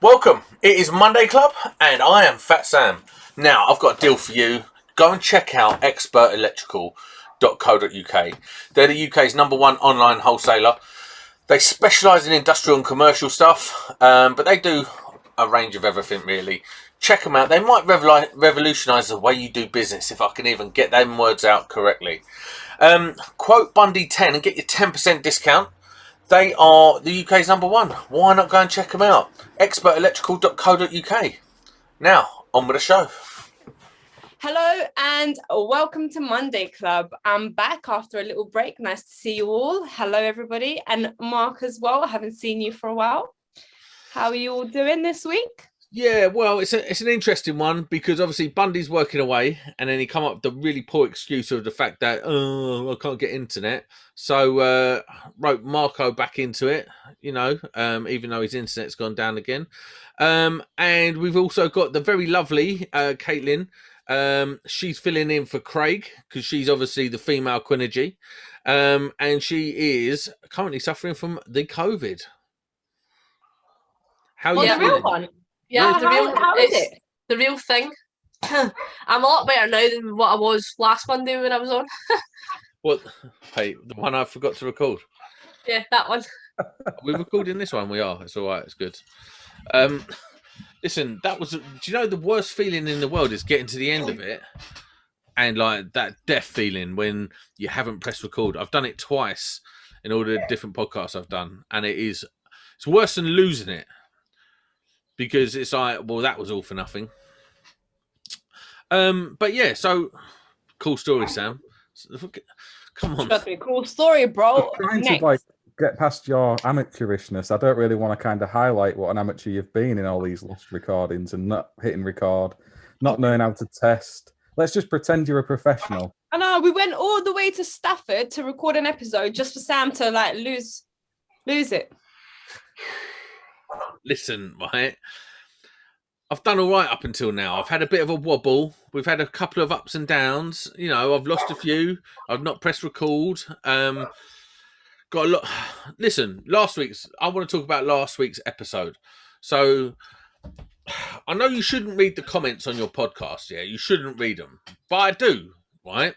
Welcome. It is Monday Club, and I am Fat Sam. Now, I've got a deal for you. Go and check out electricial.co.uk. They're the UK's #1 online wholesaler. They specialise in industrial and commercial stuff, but they do a range of everything, really. Check them out. They might revolutionise the way you do business, if I can even get them words out correctly. Quote Bundy10 and get your 10% discount. They are the UK's #1. Why not go and check them out? expertelectrical.co.uk. Now, on with the show. Hello and welcome to Monday Club. I'm back after a little break. Nice to see you all. Hello, everybody. And Mark as well. I haven't seen you for a while. How are you all doing this week? Yeah, well, it's an interesting one because obviously Bundy's working away, and then he come up with the really poor excuse of the fact that I can't get internet. So wrote Marco back into it, even though his internet's gone down again. And we've also got the very lovely Caitlin. She's filling in for Craig because she's obviously the female Quinergy, and she is currently suffering from the COVID. How are you feeling? Real one? Yeah, how is it? The real thing. I'm a lot better now than what I was last Monday when I was on. What? Hey, the one I forgot to record. Yeah, that one. We're recording this one. We are. It's all right. It's good. Listen, that was. Do you know the worst feeling in the world is getting to the end of it, and like that death feeling when you haven't pressed record. I've done it twice in all the different podcasts I've done, and it's worse than losing it. Because it's like, well, that was all for nothing. But yeah, so cool story, Sam. Come on, trust me, cool story, bro. I'm trying to get past your amateurishness. I don't really want to kind of highlight what an amateur you've been in all these lost recordings and not hitting record, not knowing how to test. Let's just pretend you're a professional. I know we went all the way to Stafford to record an episode just for Sam to like lose it. Listen, right. I've done all right up until now. I've had a bit of a wobble. We've had a couple of ups and downs. I've lost a few. I've not pressed record. Got a lot. Listen, I want to talk about last week's episode. So I know you shouldn't read the comments on your podcast. Yeah, you shouldn't read them, but I do, right?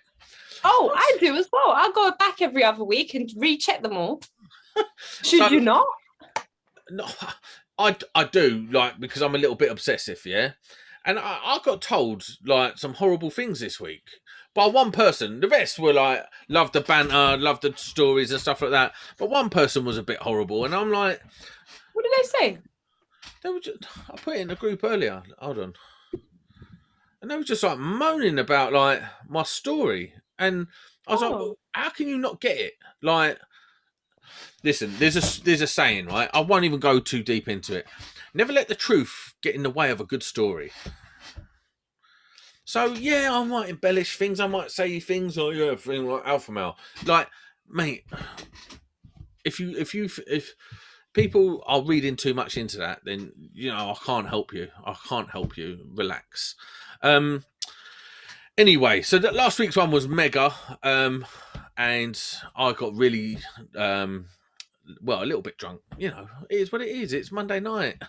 Oh, I do as well. I'll go back every other week and recheck them all. Should you not? No, I do, because I'm a little bit obsessive, yeah? And I got told, some horrible things this week by one person. The rest were, loved the banter, loved the stories and stuff like that. But one person was a bit horrible, and I'm like... What did they say? I put it in the group earlier. Hold on. And they were just, moaning about, my story. And I was like, well, how can you not get it? Listen, there's a saying, right? I won't even go too deep into it. Never let the truth get in the way of a good story. So yeah, I might embellish things. I might say things like alpha male. Mate, if people are reading too much into that, then I can't help you. I can't help you. Relax. Anyway, so that last week's one was mega, and I got really a little bit drunk. It is what it is. It's Monday night.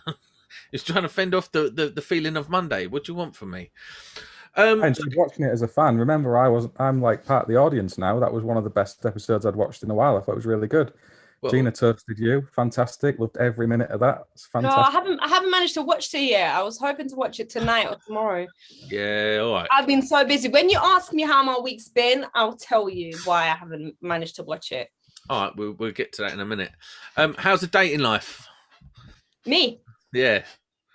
It's trying to fend off the feeling of Monday. What do you want from me? And so watching it as a fan, remember I'm like part of the audience now. That was one of the best episodes I'd watched in a while. I thought it was really good. Well, Gina toasted you. Fantastic. Loved every minute of that. It's fantastic. No, I haven't managed to watch it yet. I was hoping to watch it tonight or tomorrow. Yeah, all right. I've been so busy. When you ask me how my week's been, I'll tell you why I haven't managed to watch it. All right, we'll get to that in a minute. How's the dating life? Me? Yeah.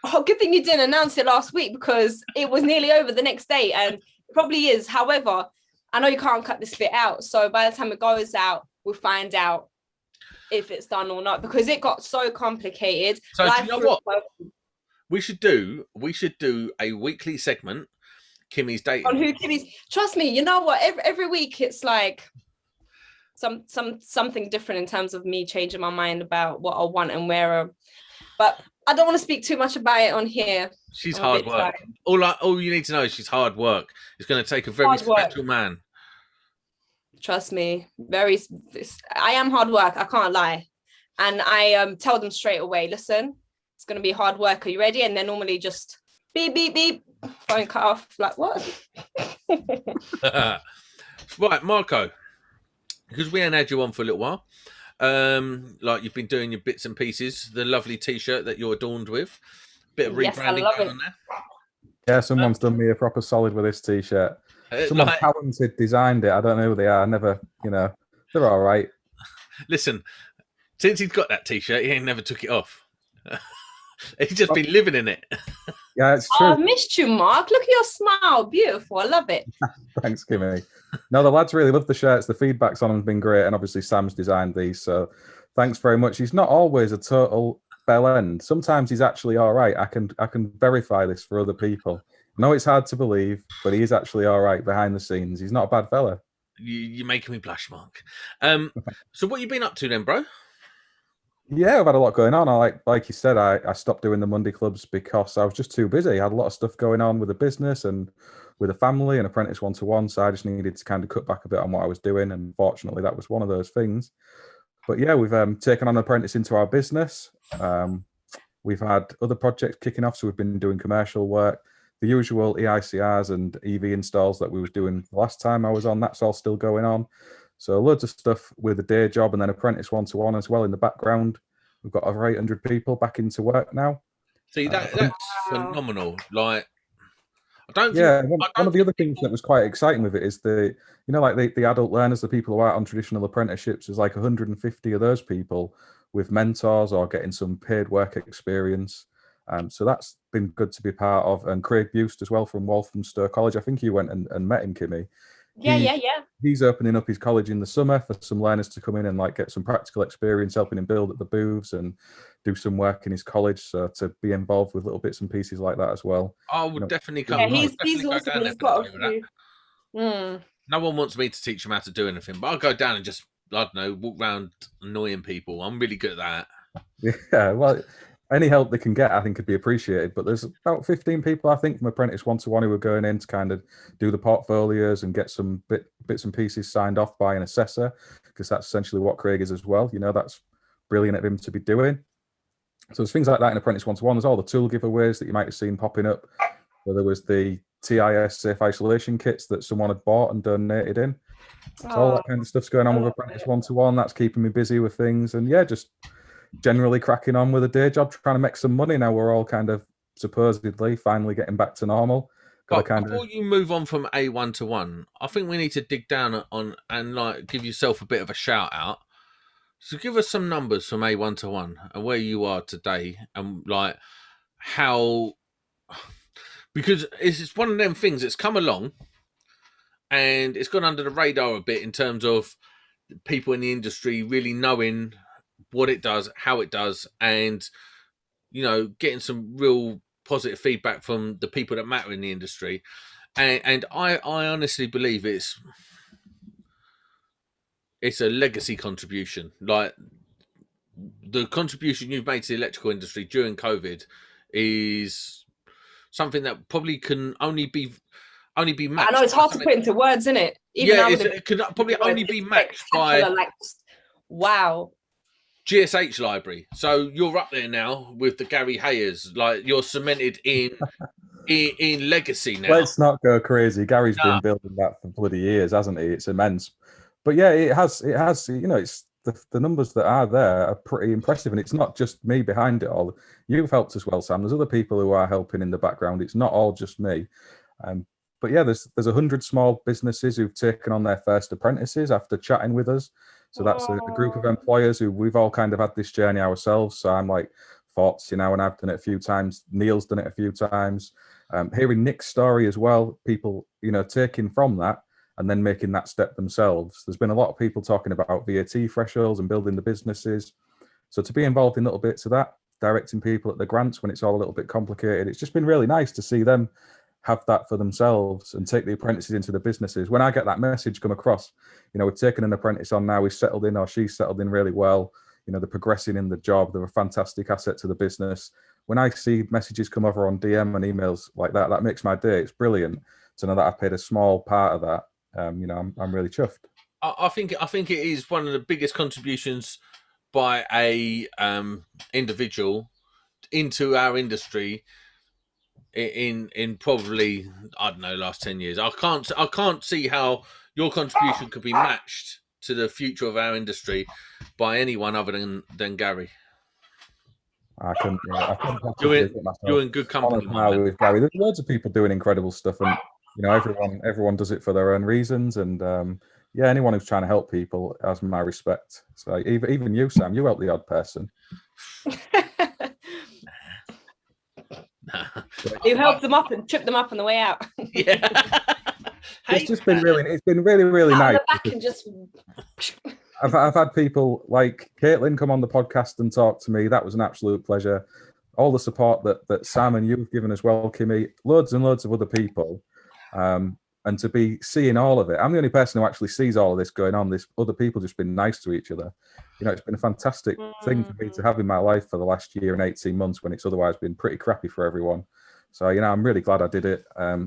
Oh, good thing you didn't announce it last week because it was nearly over the next day, and it probably is. However, I know you can't cut this bit out, so by the time it goes out, we'll find out if it's done or not because it got so complicated. So do you know what we should do? We should do a weekly segment, Kimmy's dating. On who Kimmy's? Trust me, you know what? Every week it's like something different in terms of me changing my mind about what I want and where. But I don't want to speak too much about it on here. She's hard work. All you need to know is she's hard work. It's going to take a very special man. Trust me, I am hard work. I can't lie. And I tell them straight away, listen, It's going to be hard work. Are you ready? And then normally just beep, beep, beep, phone cut off. Like, what? Right, Marco, because we ain't had you on for a little while, like you've been doing your bits and pieces, the lovely T-shirt that you're adorned with, bit of Yes, I rebranding love going it. on there. Yeah, someone's done me a proper solid with this T-shirt. Someone Like, talented designed it. I don't know who they are. I never, they're all right. listen, since he's got that T-shirt, he ain't never took it off. He's just been living in it. Yeah, it's Oh, true. I've missed you, Mark. Look at your smile. Beautiful. I love it. Thanks, Kimmy. No, the lads really love the shirts. The feedback's on them has been great, and obviously Sam's designed these. So thanks very much. He's not always a total bell end. Sometimes he's actually all right. I can verify this for other people. I know it's hard to believe, but he is actually all right behind the scenes. He's not a bad fella. You're making me blush, Mark. So what you been up to then, bro? Yeah, I've had a lot going on. Like you said, I stopped doing the Monday clubs because I was just too busy. I had a lot of stuff going on with the business and with a family and Apprentice One-to-One. So I just needed to kind of cut back a bit on what I was doing. And fortunately, that was one of those things. But yeah, we've taken on Apprentice into our business. We've had other projects kicking off. So we've been doing commercial work, the usual EICRs and EV installs that we was doing the last time I was on. That's all still going on. So loads of stuff with a day job and then Apprentice One-to-One as well in the background. We've got over 800 people back into work now. See, that's phenomenal. Like, One of the other things that was quite exciting with it is like the adult learners, the people who are on traditional apprenticeships, there's like 150 of those people with mentors or getting some paid work experience. So that's been good to be part of. And Craig Buist as well from Walthamstow College. I think you went and met him, Kimmy. Yeah. He's opening up his college in the summer for some learners to come in and like get some practical experience, helping him build at the booths and do some work in his college. So to be involved with little bits and pieces like that as well. I would definitely come. Yeah, he's awesome. He's got a few. No one wants me to teach him how to do anything, but I'll go down and just, I don't know, walk around annoying people. I'm really good at that. Yeah, well, any help they can get, I think, could be appreciated. But there's about 15 people, I think, from Apprentice One-to-One who are going in to kind of do the portfolios and get some bits and pieces signed off by an assessor, because that's essentially what Craig is as well. That's brilliant of him to be doing. So there's things like that in Apprentice One-to-One. There's all the tool giveaways that you might have seen popping up. So there was the TIS safe isolation kits that someone had bought and donated in. So all that kind of stuff's going on with Apprentice One-to-One. That's keeping me busy with things. And yeah, just generally cracking on with a day job, trying to make some money. Now we're all kind of supposedly finally getting back to normal. But before you move on from A1-to-1, I think we need to dig down on and like give yourself a bit of a shout out. So give us some numbers from A1-to-1 and where you are today, and like how, because it's one of them things that's come along and it's gone under the radar a bit in terms of people in the industry really knowing what it does, how it does, and getting some real positive feedback from the people that matter in the industry. And I honestly believe it's a legacy contribution. Like the contribution you've made to the electrical industry during COVID is something that probably can only be matched. I know it's hard to put into words, isn't it? It could probably only be matched by wow. GSH library. So you're up there now with the Gary Hayers. Like you're cemented in legacy now. Let's not go crazy. Gary's been building that for bloody years, hasn't he? It's immense. But yeah, it has. It's the numbers that are there are pretty impressive, and it's not just me behind it all. You've helped as well, Sam. There's other people who are helping in the background. It's not all just me. But yeah, there's 100 small businesses who've taken on their first apprentices after chatting with us. So that's a group of employers who we've all kind of had this journey ourselves. So I'm like 40 now, and I've done it a few times. Neil's done it a few times. Hearing Nick's story as well, people, taking from that and then making that step themselves. There's been a lot of people talking about VAT thresholds and building the businesses. So to be involved in little bits of that, directing people at the grants when it's all a little bit complicated, it's just been really nice to see them have that for themselves and take the apprentices into the businesses. When I get that message come across, we've taken an apprentice on now, he's settled in or she's settled in really well, they're progressing in the job, they're a fantastic asset to the business. When I see messages come over on DM and emails like that, that makes my day. It's brilliant to know that I've paid a small part of that. I'm really chuffed. I think it is one of the biggest contributions by a individual into our industry in probably, I don't know, last 10 years. I can't see how your contribution could be matched to the future of our industry by anyone other than Gary. I couldn't possibly You're put myself in good on a company, my par man. with Gary. There's loads of people doing incredible stuff, and everyone does it for their own reasons. And yeah, anyone who's trying to help people has my respect. So even you, Sam, you help the odd person. You helped them up and tripped them up on the way out. Yeah. It's been really, really Out nice. the back and just. I've had people like Caitlin come on the podcast and talk to me. That was an absolute pleasure. All the support that Sam and you've given as well, Kimmy, loads and loads of other people. And to be seeing all of it, I'm the only person who actually sees all of this going on. This other people just been nice to each other. It's been a fantastic thing for me to have in my life for the last year and 18 months when it's otherwise been pretty crappy for everyone. So, I'm really glad I did it.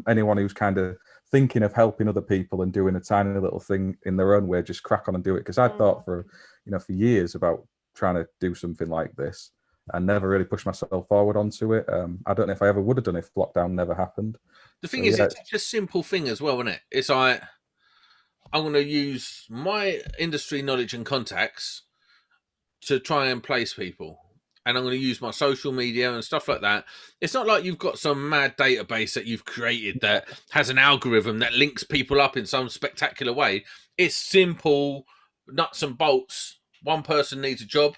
Anyone who's kind of thinking of helping other people and doing a tiny little thing in their own way, just crack on and do it. Because I thought for years about trying to do something like this and never really pushed myself forward onto it. I don't know if I ever would have done it if lockdown never happened. The thing is, it's just a simple thing as well, isn't it? It's like, I'm going to use my industry knowledge and contacts to try and place people. And I'm going to use my social media and stuff like that. It's not like you've got some mad database that you've created that has an algorithm that links people up in some spectacular way. It's simple nuts and bolts. One person needs a job,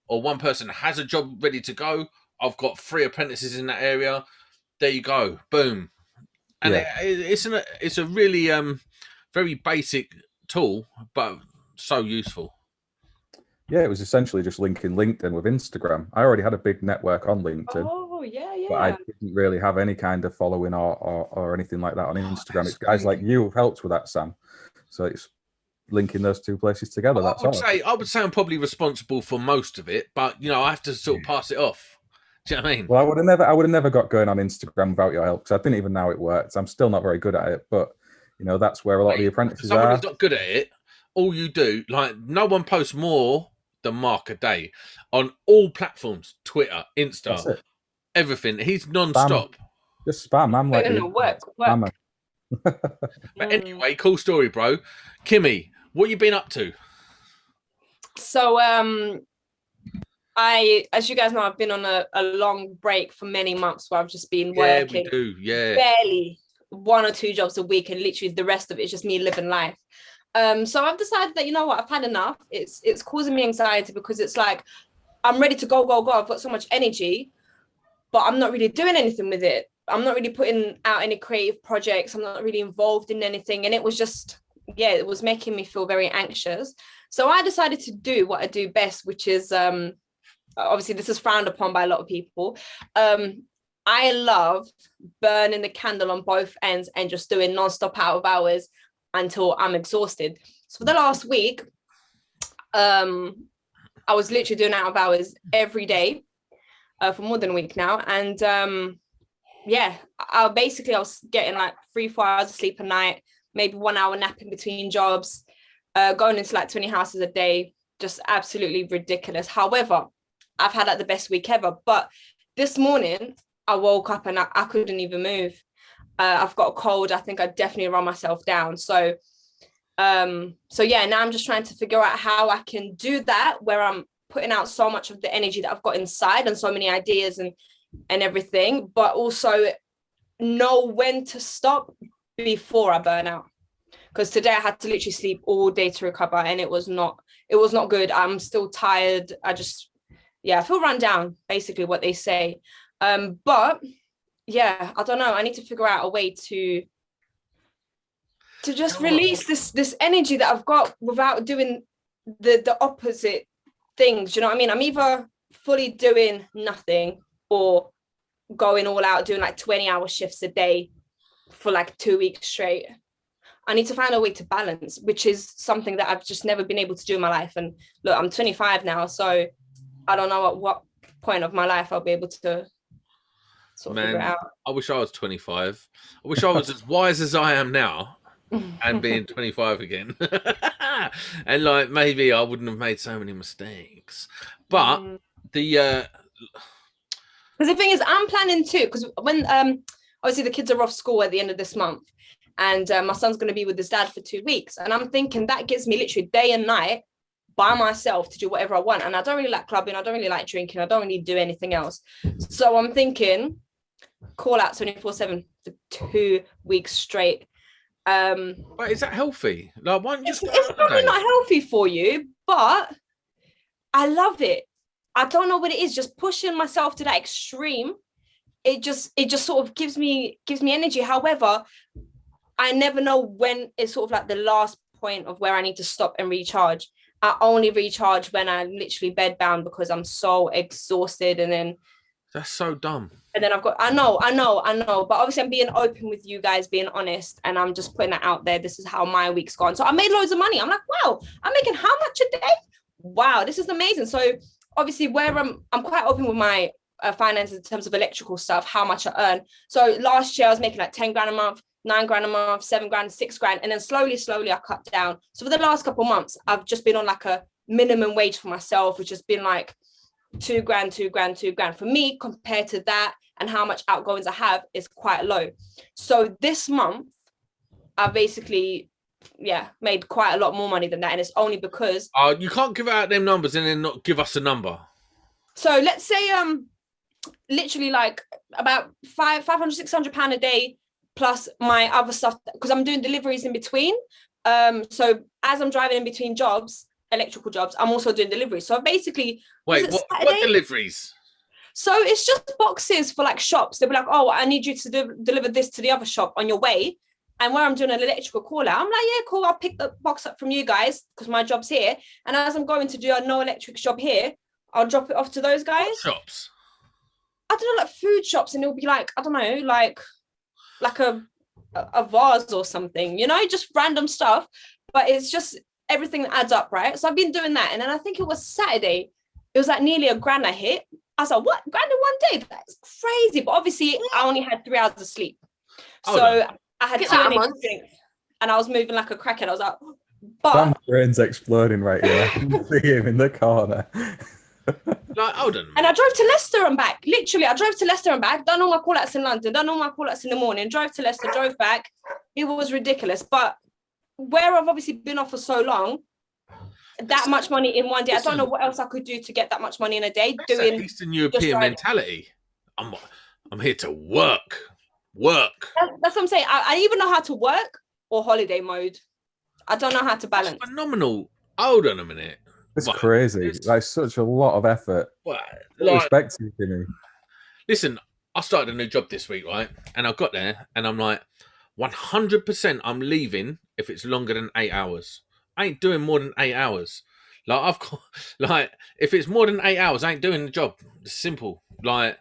or one person has a job ready to go. I've got 3 apprentices in that area. There you go. Boom. And it's a really very basic tool, but so useful. Yeah, it was essentially just linking LinkedIn with Instagram. I already had a big network on LinkedIn. Oh, yeah. But I didn't really have any kind of following or anything like that on Instagram. It's guys like you who've helped with that, Sam. So it's linking those two places together. I would say I'm probably responsible for most of it, but I have to sort of pass it off. Do you know what I mean? Well, I would have never got going on Instagram without your help, because I didn't even know it worked. I'm still not very good at it, but that's where a lot of the apprentices someone are. who's not good at it, all you do, like, no one posts more than Mark a day on all platforms: Twitter, Insta, everything. He's non-stop. Just spam. I'm like, work. But anyway, cool story, bro. Kimmy, what you been up to? So as you guys know, I've been on a long break for many months where I've just been working. Yeah, we do. Yeah. Barely 1 or 2 jobs a week, and literally the rest of it is just me living life. So I've decided that, I've had enough. It's causing me anxiety, because it's like I'm ready to go. I've got so much energy, but I'm not really doing anything with it. I'm not really putting out any creative projects. I'm not really involved in anything. And it was just, it was making me feel very anxious. So I decided to do what I do best, which is, obviously this is frowned upon by a lot of people. I love burning the candle on both ends and just doing non-stop out of hours until I'm exhausted. So for the last week, I was literally doing out of hours every day for more than a week now. And I was getting like 3-4 hours of sleep a night, maybe 1 hour nap in between jobs, going into like 20 houses a day, just absolutely ridiculous. However, I've had like the best week ever. But this morning I woke up and I couldn't even move. I've got a cold. I think I definitely run myself down. So now I'm just trying to figure out how I can do that, where I'm putting out so much of the energy that I've got inside and so many ideas and everything, but also know when to stop before I burn out. Because today I had to literally sleep all day to recover, and it was not good. I'm still tired. I feel run down, basically what they say. But yeah, I don't know. I need to figure out a way to just release this energy that I've got without doing the opposite things. You know what I mean? I'm either fully doing nothing or going all out, doing like 20-hour shifts a day for like 2 weeks straight. I need to find a way to balance, which is something that I've just never been able to do in my life. And look, I'm 25 now, so I don't know at what point of my life I'll be able to sort of figure it out. I wish I was 25. I wish I was as wise as I am now and being 25 again. And like, maybe I wouldn't have made so many mistakes. But Because the thing is, I'm planning too. Because when obviously the kids are off school at the end of this month, and my son's going to be with his dad for 2 weeks, and I'm thinking that gives me literally day and night by myself to do whatever I want. And I don't really like clubbing. I don't really like drinking. I don't really do anything else. So I'm thinking, call out 24/7 for 2 weeks straight. But is that healthy? Like, why don't you It's just go on probably holiday? not healthy for you, but I love it. I don't know what it is, just pushing myself to that extreme. It just sort of gives me energy. However, I never know when it's sort of like the last point of where I need to stop and recharge. I only recharge when I'm literally bedbound because I'm so exhausted, and That's so dumb. then I've got, I know, but obviously I'm being open with you guys, being honest, and I'm just putting that out there. This is how my week's gone. So I made loads of money. I'm like, wow, I'm making how much a day? Wow, this is amazing. So obviously where I'm quite open with my finances in terms of electrical stuff, how much I earn. So last year I was making like 10 grand a month, 9 grand a month, 7 grand, 6 grand. And then slowly I cut down. So for the last couple of months, I've just been on like a minimum wage for myself, which has been like 2 grand, 2 grand, 2 grand. For me, compared to that and how much outgoings I have is quite low. So this month, I basically, made quite a lot more money than that. And it's only because... You can't give out them numbers and then not give us a number. So let's say literally like about 500, 600 pound a day plus my other stuff, because I'm doing deliveries in between. So as I'm driving in between jobs, electrical jobs, I'm also doing deliveries. So basically, Wait, what deliveries? So it's just boxes for like shops. They'll be like, oh, I need you to deliver this to the other shop on your way. And where I'm doing an electrical call out, I'm like, yeah, cool. I'll pick the box up from you guys because my job's here. And as I'm going to do a no electric job here, I'll drop it off to those guys. What shops? I don't know, like food shops, and it'll be like, I don't know, like a vase or something, you know, just random stuff. But it's just everything that adds up, right? So I've been doing that. And then I think it was Saturday, it was like nearly a grand I hit. I was like, what? Grand in one day? That's crazy. But obviously I only had 3 hours of sleep. So I had 2 energy drinks and I was moving like a crackhead. I was like, but Sam's brain's exploding right here. I can see him in the corner. Like, hold on. And I drove to Leicester and back. Literally, I drove to Leicester and back, done all my call-outs in London, done all my call-outs in the morning, drove to Leicester, drove back. It was ridiculous. But where I've obviously been off for so long, that much money in one day, I don't know what else I could do to get that much money in a day. Doing Eastern European mentality. I'm here to work. That's what I'm saying. I even know how to work or holiday mode. I don't know how to balance. That's phenomenal. Hold on a minute. It's crazy. That's such a lot of effort. Respect to you, Kimmy. Listen, I started a new job this week, right? And I got there and I'm like, 100% I'm leaving if it's longer than 8 hours. I ain't doing more than 8 hours. Like, I've got, like, if it's more than 8 hours, I ain't doing the job. It's simple. Like,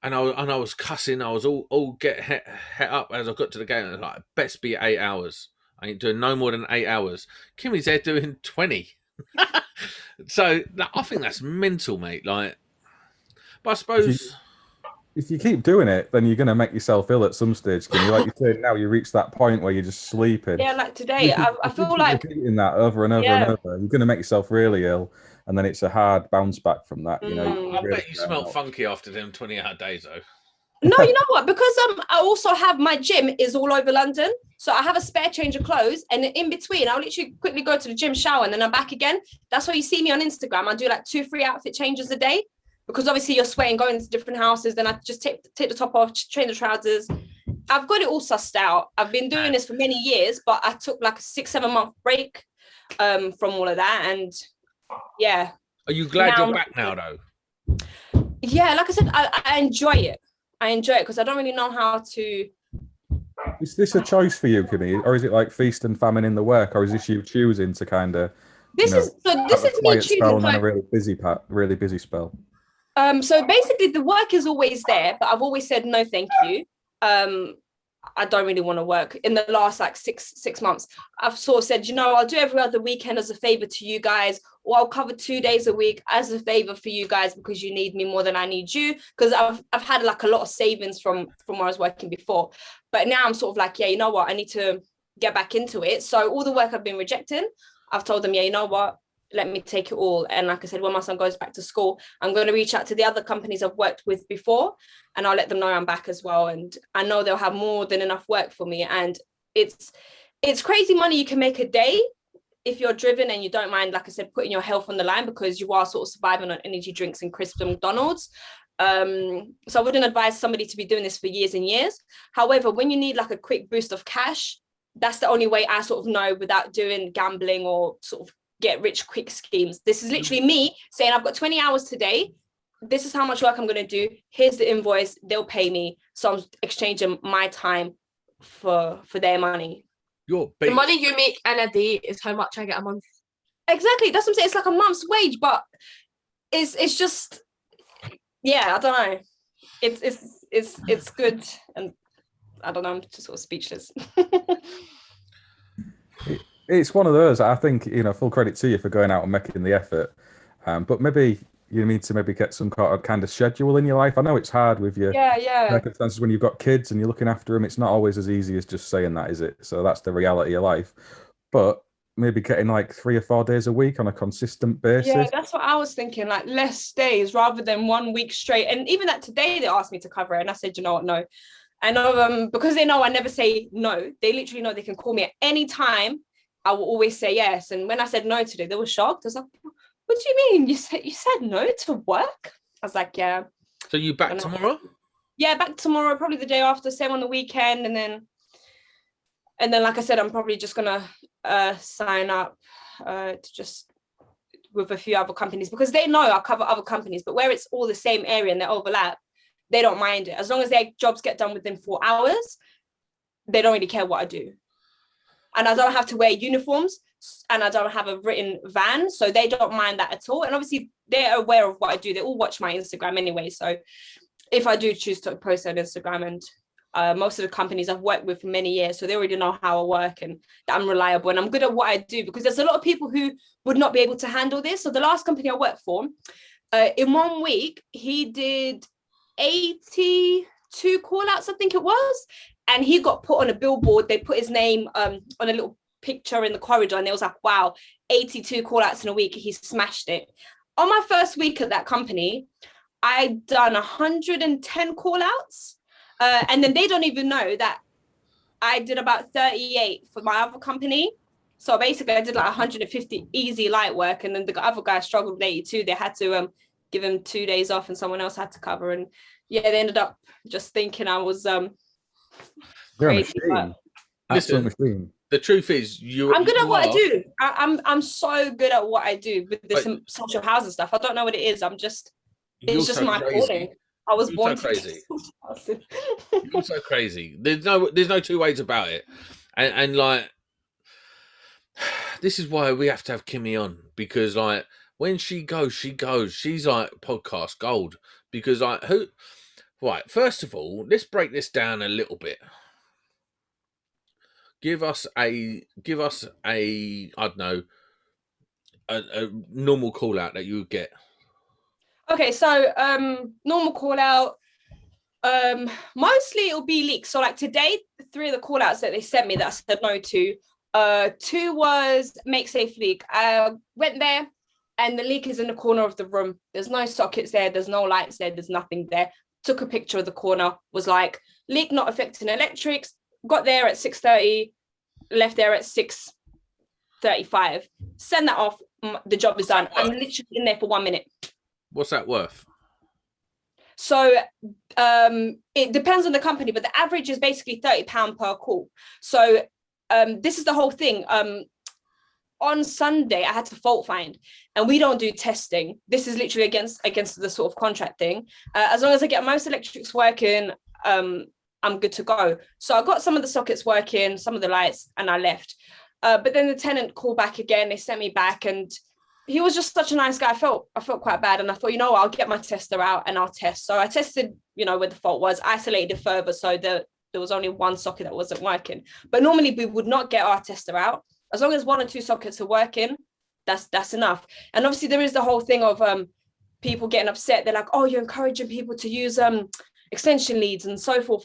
and I was cussing. I was all get het up as I got to the gate. And I was like, best be 8 hours. I ain't doing no more than 8 hours. Kimmy's there doing 20. So I think that's mental, mate. Like, but I suppose if you keep doing it, then you're going to make yourself ill at some stage. Can you, like you said, now you reach that point where you're just sleeping. Yeah, like today, I feel like repeating that over and over and over. You're going to make yourself really ill, and then it's a hard bounce back from that. You know, I bet you smell funky after them 20-hour days, though. No, you know what? Because I also have my gym is all over London, so I have a spare change of clothes, and in between, I'll literally quickly go to the gym, shower, and then I'm back again. That's why you see me on Instagram. I do like 2-3 outfit changes a day, because obviously you're sweating, going to different houses. Then I just take the top off, change the trousers. I've got it all sussed out. I've been doing this for many years, but I took like a 6-7 month break from all of that, and yeah. Are you glad you're back now, though? Yeah, like I said, I enjoy it. I enjoy it because I don't really know how to. Is this a choice for you, Kimmy, or is it like feast and famine in the work, or is this you choosing to kind of? This is me choosing. And then a really busy spell. So basically, the work is always there, but I've always said no, thank you. I don't really want to work. In the last like six months, I've sort of said, you know, I'll do every other weekend as a favor to you guys, or I'll cover 2 days a week as a favor for you guys because you need me more than I need you. Because I've had like a lot of savings from where I was working before, but now I'm sort of like, yeah, you know what, I need to get back into it. So all the work I've been rejecting, I've told them, yeah, you know what, let me take it all. And like I said, when my son goes back to school, I'm going to reach out to the other companies I've worked with before, and I'll let them know I'm back as well. And I know they'll have more than enough work for me. And it's crazy money you can make a day if you're driven and you don't mind, like I said, putting your health on the line, because you are sort of surviving on energy drinks and crisps and McDonald's. So I wouldn't advise somebody to be doing this for years and years. However, when you need like a quick boost of cash, that's the only way I sort of know without doing gambling or sort of get rich quick schemes. This is literally me saying, I've got 20 hours today. This is how much work I'm going to do. Here's the invoice. They'll pay me. So I'm exchanging my time for their money. The money you make in a day is how much I get a month. Exactly. That's what I'm saying. It's like a month's wage, but it's just, yeah, I don't know. It's good. And I don't know, I'm just sort of speechless. It's one of those. I think, full credit to you for going out and making the effort. But maybe you need to get some kind of schedule in your life. I know it's hard with your circumstances when you've got kids and you're looking after them. It's not always as easy as just saying that, is it? So that's the reality of life. But maybe getting like 3 or 4 days a week on a consistent basis. Yeah, that's what I was thinking, like less days rather than 1 week straight. And even that today, they asked me to cover it. And I said, you know what, no. And because they know I never say no, they literally know they can call me at any time. I will always say yes. And when I said no today, they were shocked. I was like, what do you mean? You said no to work? I was like, yeah. So you back tomorrow? Yeah, back tomorrow, probably the day after, same on the weekend. And then, like I said, I'm probably just going to sign up to just with a few other companies, because they know I cover other companies, but where it's all the same area and they overlap, they don't mind it. As long as their jobs get done within 4 hours, they don't really care what I do. And I don't have to wear uniforms, and I don't have a written van, so they don't mind that at all. And obviously they're aware of what I do. They all watch my Instagram anyway. So if I do choose to post on Instagram, and most of the companies I've worked with for many years, so they already know how I work and that I'm reliable and I'm good at what I do, because there's a lot of people who would not be able to handle this. So the last company I worked for, in 1 week, he did 82 call outs, I think it was. And he got put on a billboard. They put his name on a little picture in the corridor, and it was like, wow, 82 call outs in a week. He smashed it. On my first week at that company, I'd done 110 call outs. And then they don't even know that I did about 38 for my other company. So basically I did like 150 easy light work. And then the other guy struggled with 82. They had to give him 2 days off and someone else had to cover. And yeah, they ended up just thinking I was crazy. Listen, machine. The truth is, I'm good at what I do. I'm so good at what I do with this social housing stuff. I don't know what it is. It's just my calling. I was born so crazy. You're so crazy. There's no two ways about it. And like, this is why we have to have Kimmy on, because like when she goes. She's like podcast gold, because like right, first of all, let's break this down a little bit. Give us a I don't know, a normal call out that you would get. Okay, so normal call out, mostly it'll be leaks. So like today, 3 of the call outs that they sent me that I said no to, 2 was make safe leak. I went there and the leak is in the corner of the room. There's no sockets there, there's no lights there, there's nothing there. Took a picture of the corner, was like, leak not affecting electrics. Got there at 6:30, left there at 6:35. Send that off, the job is done. I'm literally in there for 1 minute. What's that worth? So it depends on the company, but the average is basically £30 per call. So this is the whole thing. On Sunday, I had to fault find, and we don't do testing. This is literally against the sort of contract thing. As long as I get most electrics working, I'm good to go. So I got some of the sockets working, some of the lights, and I left. But then the tenant called back again. They sent me back, and he was just such a nice guy. I felt quite bad, and I thought, I'll get my tester out and I'll test. So I tested, where the fault was, isolated it further, so there was only 1 socket that wasn't working. But normally we would not get our tester out. As long as 1 or 2 sockets are working, that's enough. And obviously there is the whole thing of people getting upset. They're like, oh, you're encouraging people to use extension leads and so forth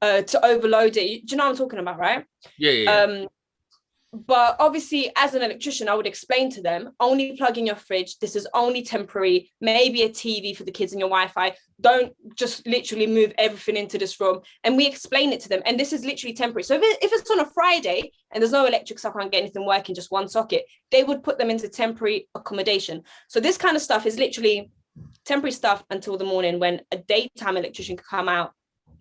to overload it. Do you know what I'm talking about, right? Yeah. But obviously, as an electrician, I would explain to them, only plug in your fridge. This is only temporary, maybe a TV for the kids and your Wi-Fi. Don't just literally move everything into this room. And we explain it to them. And this is literally temporary. So if it's on a Friday and there's no electrics, I can't get anything working, just one socket, they would put them into temporary accommodation. So this kind of stuff is literally temporary stuff until the morning when a daytime electrician can come out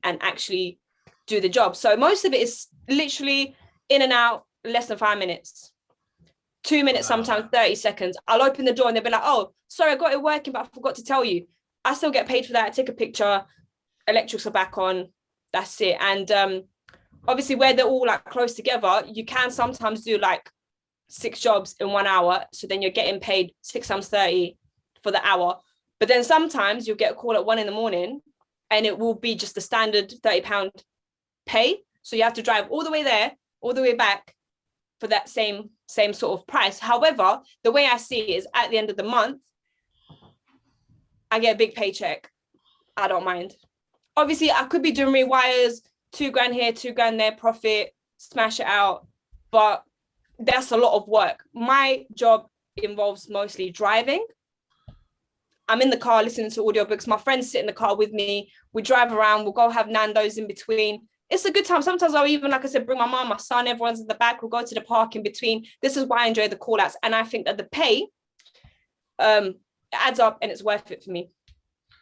and actually do the job. So most of it is literally in and out, less than 5 minutes, 2 minutes, sometimes 30 seconds. I'll open the door and they'll be like, oh, sorry, I got it working, but I forgot to tell you. I still get paid for that. I take a picture, electrics are back on, that's it. And obviously where they're all like close together, you can sometimes do like 6 jobs in 1 hour. So then you're getting paid 6 times 30 for the hour. But then sometimes you'll get a call at 1 a.m. and it will be just the standard £30 pay. So you have to drive all the way there, all the way back, for that same sort of price. However, the way I see it is at the end of the month, I get a big paycheck. I don't mind. Obviously, I could be doing rewires, £2,000 here, £2,000 there, profit, smash it out. But that's a lot of work. My job involves mostly driving. I'm in the car listening to audiobooks. My friends sit in the car with me. We drive around. We'll go have Nando's in between. It's a good time. Sometimes I'll even, like I said, bring my mom, my son, everyone's in the back. We'll go to the park in between. This is why I enjoy the call outs. And I think that the pay adds up and it's worth it for me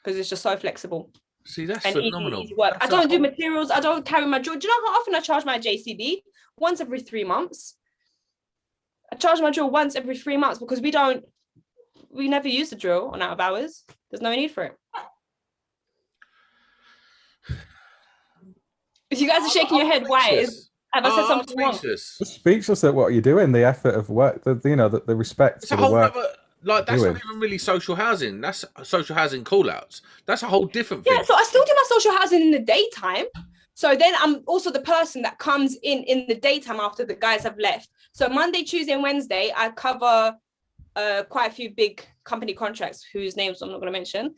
because it's just so flexible. See, that's and phenomenal. easy work. That's I don't do materials. I don't carry my drill. Do you know how often I charge my JCB? Once every 3 months. I charge my drill once every 3 months because we never use the drill on out of hours. There's no need for it. If you guys are shaking your head, why? Have I said something wrong? Speechless at what you're doing, the effort of work, the respect It's for a the whole work. other, like that's not even really social housing. That's social housing call-outs. That's a whole different thing. Yeah, so I still do my social housing in the daytime. So then I'm also the person that comes in the daytime after the guys have left. So Monday, Tuesday, and Wednesday, I cover quite a few big company contracts whose names I'm not going to mention.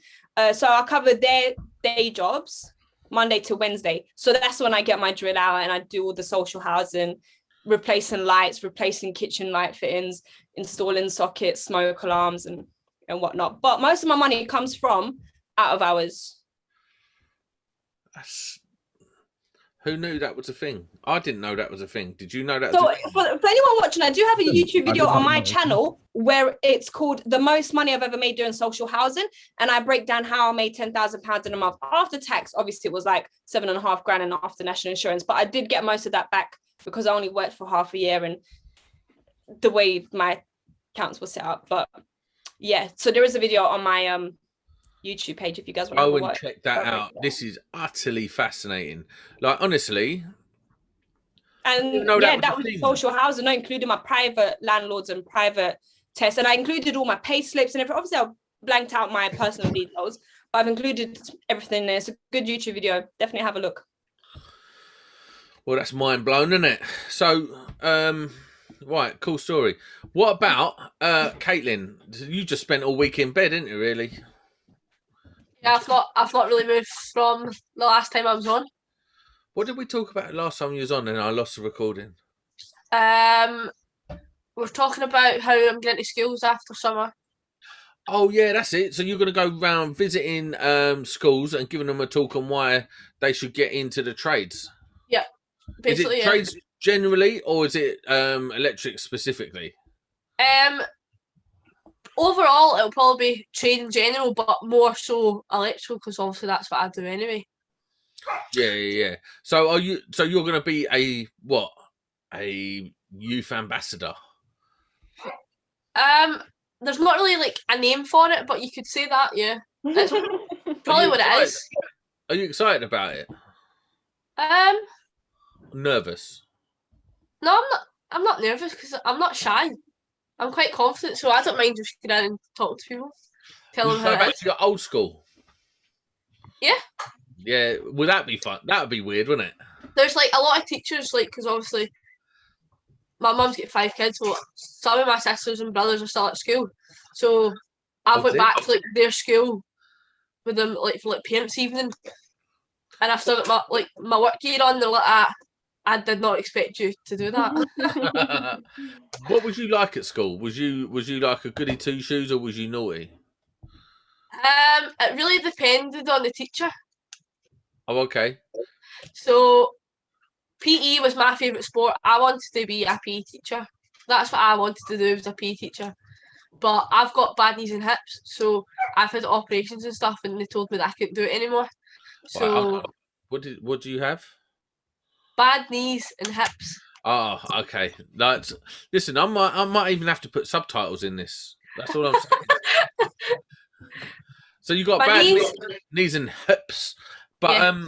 So I cover their day jobs Monday to Wednesday. So that's when I get my drill out and I do all the social housing, replacing lights, replacing kitchen light fittings, installing sockets, smoke alarms and whatnot. But most of my money comes from out of hours. Who knew that was a thing? I didn't know that was a thing. Did you know that? So for anyone watching, I do have a YouTube video on my channel where it's called The Most Money I've Ever Made Doing Social Housing. And I break down how I made £10,000 in a month. After tax, obviously it was like £7,500 and after national insurance. But I did get most of that back because I only worked for half a year and the way my accounts were set up. But yeah, so there is a video on my YouTube page if you guys want to go and check that out. This is utterly fascinating. Like honestly. And yeah, that was social housing, not including my private landlords and private tests. And I included all my pay slips and everything. Obviously, I blanked out my personal details, but I've included everything there. It's a good YouTube video. Definitely have a look. Well, that's mind blown, isn't it? So, right, cool story. What about Caitlin? You just spent all week in bed, didn't you? Really? Yeah, I've not really moved from the last time I was on. What did we talk about last time you was on and I lost the recording? We're talking about how I'm getting to schools after summer. Oh, yeah, that's it. So you're going to go around visiting schools and giving them a talk on why they should get into the trades? Yeah, basically. Is it trades generally or is it electric specifically? Overall, it'll probably be trade in general, but more so electrical because obviously that's what I do anyway. Yeah. So you're going to be a youth ambassador? There's not really like a name for it, but you could say that. Yeah, that's probably what it is. Are you excited about it? Nervous? No, I'm not nervous because I'm not shy. I'm quite confident, so I don't mind just getting in and talk to people. Tell them how go back to your old school. Yeah. Yeah, would that be fun? That would be weird, wouldn't it? There's like a lot of teachers, like, because obviously my mum's got 5 kids, so some of my sisters and brothers are still at school. So I went back to like their school with them, like for like parents' evening, and I've still got my work gear on. They're like, I did not expect you to do that. What was you like at school? Was you like a goody two shoes, or was you naughty? It really depended on the teacher. Oh, okay. So PE was my favourite sport. I wanted to be a PE teacher. That's what I wanted to do, was a PE teacher. But I've got bad knees and hips, so I've had operations and stuff, and they told me that I couldn't do it anymore. So What do you have? bad knees and hips. Oh, okay. Listen. I might even have to put subtitles in this. That's all I'm saying. So you got My bad knees- knees and hips, but Yeah.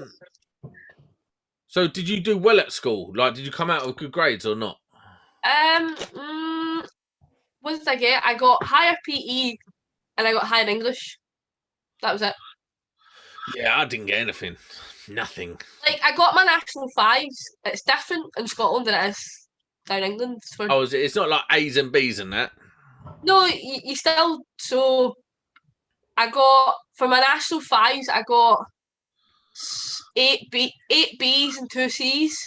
So did you do well at school? Like, did you come out with good grades or not? What did I get? I got higher PE and I got higher English. That was it. Yeah, I didn't get anything. Nothing. Like, I got my national fives. It's different in Scotland than it is down England. Oh, it's not like A's and B's and that. No, you still. So I got, for my national fives, I got 8 B's and 2 C's.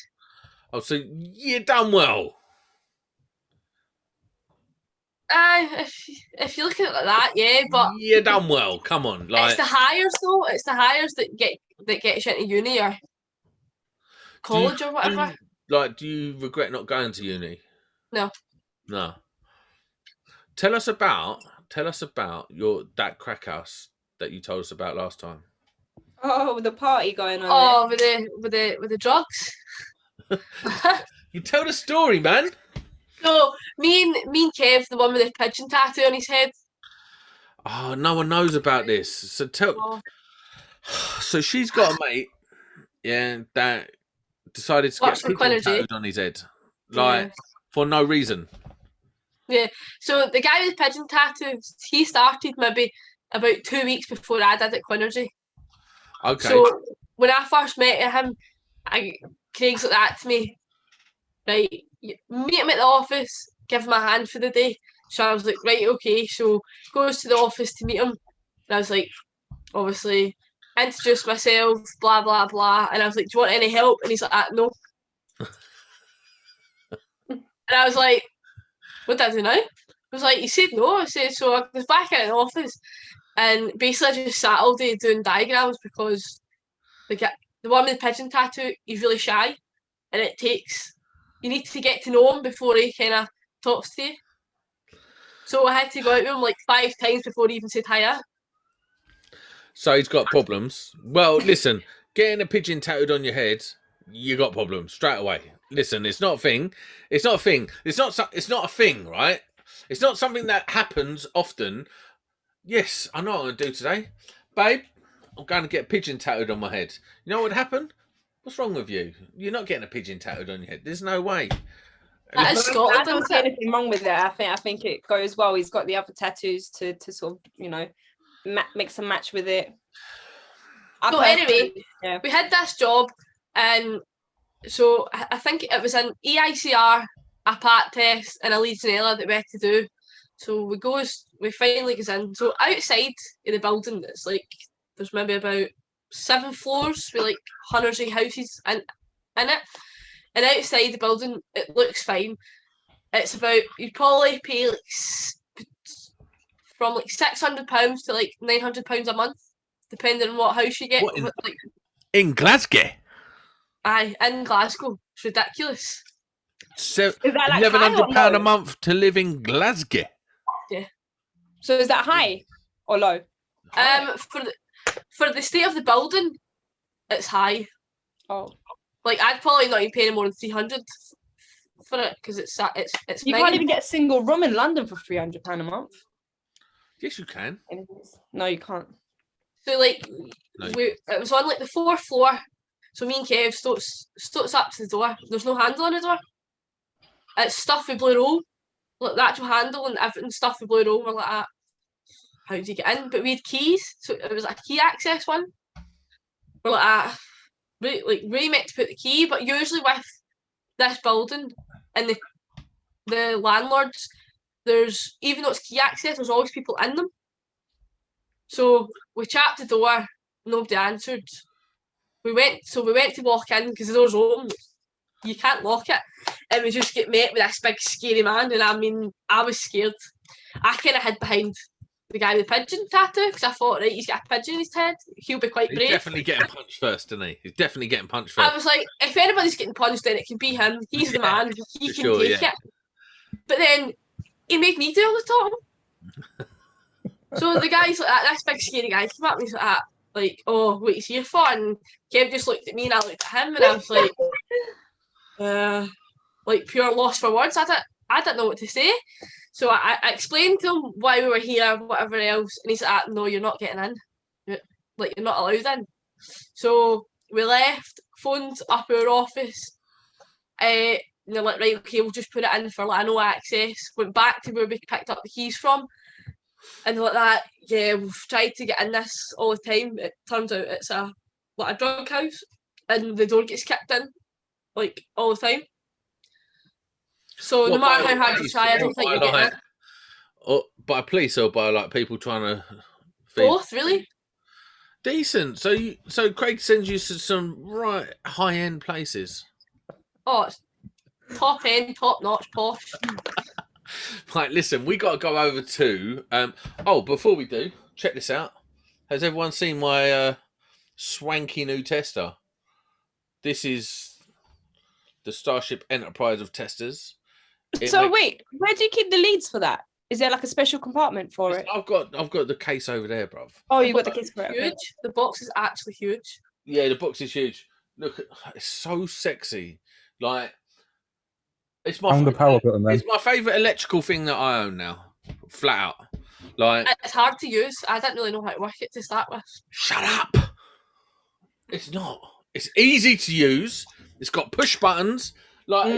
Oh, so you done well. If you look at it like that, yeah, but You done well. Come on, like it's the hires though. It's the hires that gets you into uni or college or whatever. do you regret not going to uni? No. No. Tell us about that crack house that you told us about last time. Oh, the party going on. Oh, with the drugs. You tell the story, man. So me and Kev, the one with the pigeon tattoo on his head. Oh, no one knows about this. So Oh. So she's got a mate, yeah, that decided to Works get for pigeon Quinergy. tattooed on his head, like for no reason. Yeah. So the guy with the pigeon tattoos, he started maybe about 2 weeks before I did at Quinergy. Okay. So when I first met him, Craig's like that to me. Right, meet him at the office, give him a hand for the day. So I was like, right, okay. So goes to the office to meet him. And I was like, obviously, introduce myself, blah, blah, blah. And I was like, do you want any help? And he's like, no. And I was like, what did I do now? I was like, he said no. I said, so I was back in the office and basically I just sat all day doing diagrams because the one with the pigeon tattoo, he's really shy and you need to get to know him before he kind of talks to you. So I had to go out with him like 5 times before he even said hiya. So he's got problems. Well, listen, getting a pigeon tattooed on your head, you got problems straight away. Listen, it's not a thing. It's not a thing. It's not a thing, right? It's not something that happens often. Yes, I know what I'm going to do today. Babe, I'm going to get a pigeon tattooed on my head. You know what would happen? What's wrong with you? You're not getting a pigeon tattooed on your head. There's no way. That is I Scotland, don't see isn't it? anything wrong with it. I think it goes well. He's got the other tattoos to sort of, mix and match with it. So anyway, yeah. we had this job and so I think it was an EICR, a part test and a Legionella that we had to do. So we finally goes in. So outside of the building, it's like there's maybe about 7 floors with like hundreds of houses in it. And outside the building, it looks fine. It's about, you'd probably pay from like £600 to like £900 a month, depending on what house you get. What, in Glasgow? Aye, in Glasgow. It's ridiculous. So Is that like £1,100 high or a low? month to live in Glasgow. So is that high or low? For the state of the building, it's high. Oh, Like I'd probably not even pay any more than 300 for it because it's you can't even get a single room in London for £300 a month. Yes, you can. No, you can't. So like No. it was on like the 4th floor. So me and Kev stoats up to the door. There's no handle on the door. It's stuffed with blue roll. Like the actual handle and everything stuffed with blue roll. We're like, how do you get in? But we had keys, so it was a key access one. We're like, really meant to put the key, but usually with this building and the landlords, there's, even though it's key access, there's always people in them. So we tapped the door, nobody answered. We went to walk in because the door's open. you can't lock it. And we just get met with this big scary man, and I mean, I was scared. I kind of hid behind the guy with the pigeon tattoo because I thought, right, he's got a pigeon in his head. He'll be quite He's brave. definitely getting punched first, isn't he? He's definitely getting punched I first. was like, if anybody's getting punched, then it can be him. He's the man. He for can sure, take it. But then he made me do all the talking. So the guy's like that. This big scary guy came up and he's like that. Like, oh, what he's here for? And Kev just looked at me and I looked at him and I was like pure loss for words. I didn't know what to say. So I explained to him why we were here, whatever else, and he's like, no, you're not getting in. Like, you're not allowed in. So we left, phoned up our office, and they're like, right, okay, we'll just put it in for like no access. Went back to where we picked up the keys from, and they're like that, yeah, we've tried to get in this all the time. It turns out it's a drug house, and the door gets kicked in, like, all the time. So no matter how hard you try, I don't think you get it. Or by police or by like people trying to Both, really. Decent. So Craig sends you to some right high end places. Oh, it's top end, top notch, posh. Right, listen, we got to go over to. Before we do, check this out. Has everyone seen my swanky new tester? This is the Starship Enterprise of testers. Wait, where do you keep the leads for that? Is there like a special compartment for it? I've got the case over there, bruv. Oh, you got the case for it. Huge. Okay. The box is actually huge. Yeah, the box is huge. Look, it's so sexy. Like, it's my On the power button, then. It's my favourite electrical thing that I own now. Flat out. Like, It's hard to use. I didn't really know how to work it to start with. shut up. It's not. It's easy to use. It's got push buttons. Like,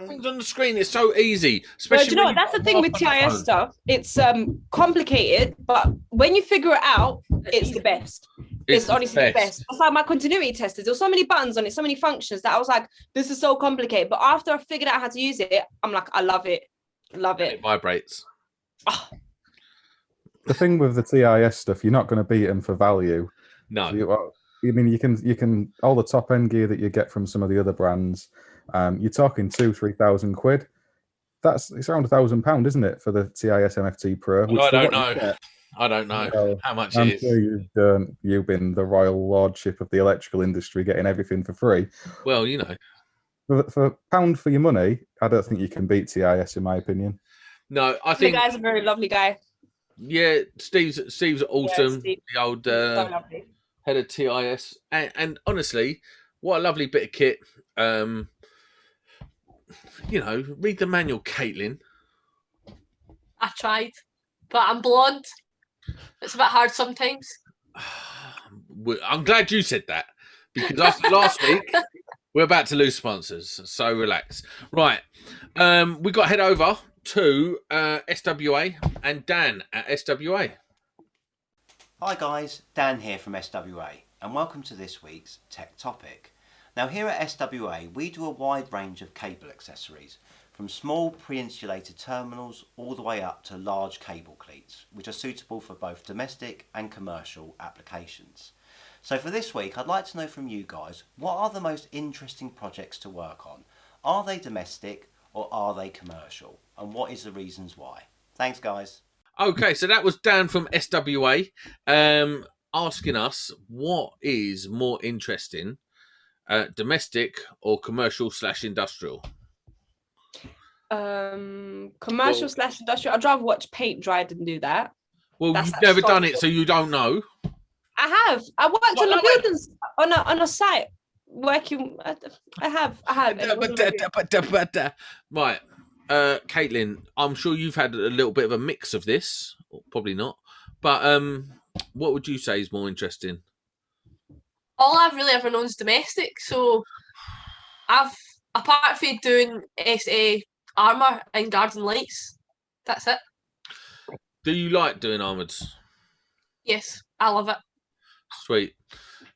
things on the screen. It's so easy. Especially do you know what? That's the thing with TIS stuff. It's complicated, but when you figure it out, it's the best. It's honestly the best. It's like my continuity testers. There were so many buttons on it, so many functions that I was like, this is so complicated. But after I figured out how to use it, I'm like, I love it. Love it. It vibrates. Oh. The thing with the TIS stuff, you're not going to beat them for value. No. I mean, you can all the top end gear that you get from some of the other brands. You're talking 2,000-3,000 quid. It's around £1,000, isn't it, for the TIS MFT Pro? Well, I don't know how much I'm it is. sure you've been the royal lordship of the electrical industry, getting everything for free. Well, you know, for £1 for your money, I don't think you can beat TIS, in my opinion. No, I think the guy's a very lovely guy. Yeah, Steve's awesome. Yeah, Steve. The old So lovely. head of TIS, and honestly, what a lovely bit of kit. Read the manual, Caitlin. I tried, but I'm blonde. It's a bit hard sometimes. I'm glad you said that, because after last week, we're about to lose sponsors, so relax. Right, we got to head over to SWA and Dan at SWA. Hi guys, Dan here from SWA, and welcome to this week's Tech Topic. Now here at SWA we do a wide range of cable accessories, from small pre-insulated terminals all the way up to large cable cleats, which are suitable for both domestic and commercial applications. So for this week I'd like to know from you guys, what are the most interesting projects to work on? Are they domestic or are they commercial? And what is the reasons why? Thanks guys. Okay, so that was Dan from SWA asking us what is more interesting, domestic or commercial/industrial? Commercial / industrial. I'd rather watch paint dry than do that. Well, you've never done it, so you don't know. I have. I worked on the buildings on a site working. I have. Right. Caitlin, I'm sure you've had a little bit of a mix of this, or probably not, but what would you say is more interesting? All I've really ever known is domestic, so apart from doing SA armour and garden lights, that's it. Do you like doing armoured? Yes, I love it. Sweet.